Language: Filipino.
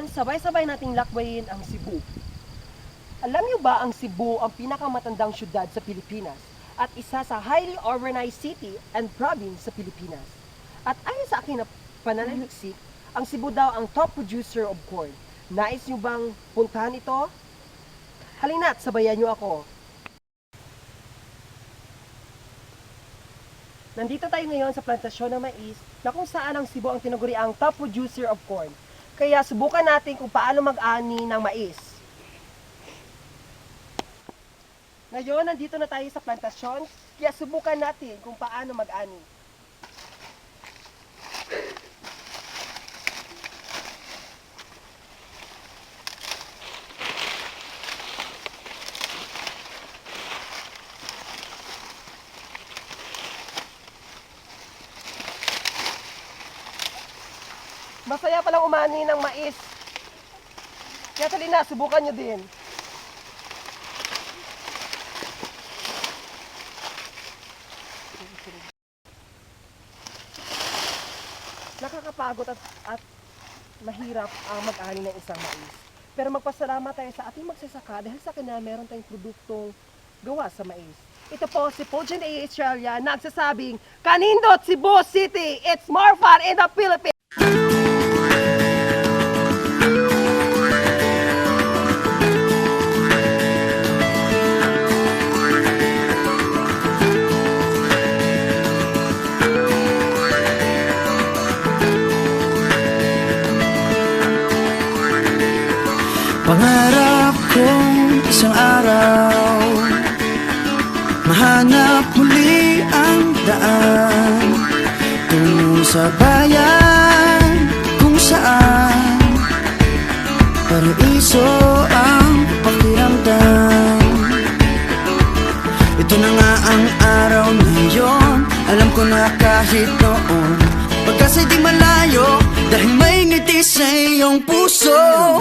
sabay-sabay nating lakbayin ang Cebu. Alam niyo ba ang Cebu ang pinakamatandang syudad sa Pilipinas at isa sa highly urbanized city and province sa Pilipinas? At ayon sa aking pananaliksik, ang Cebu daw ang top producer of corn. Nais niyo bang puntahan ito? Halina't sabayan niyo ako. Nandito tayo ngayon sa plantasyon ng mais na kung saan ang Cebu ang tinaguriang top producer of corn. Kaya subukan natin kung paano mag-ani ng mais. Ngayon, nandito na tayo sa plantasyon, kaya subukan natin kung paano mag-ani. Masaya palang umani ng mais. Kaya halina, subukan nyo din. Nakakapagod at mahirap ang mag-ani ng isang mais. Pero magpasalamat tayo sa ating magsasaka dahil sa kanya meron tayong produktong gawa sa mais. Ito po si Pogent A. Estrella nagsasabing, Kanindot, Cebu City, it's more fun in the Philippines! Pangarap kong isang araw mahanap muli ang daan tungo sa bayan kung saan paraiso ang pakiramdam. Ito na nga ang araw na yun, alam ko na kahit noon pagkasa'y di malayo dahil may ngiti sa iyong puso.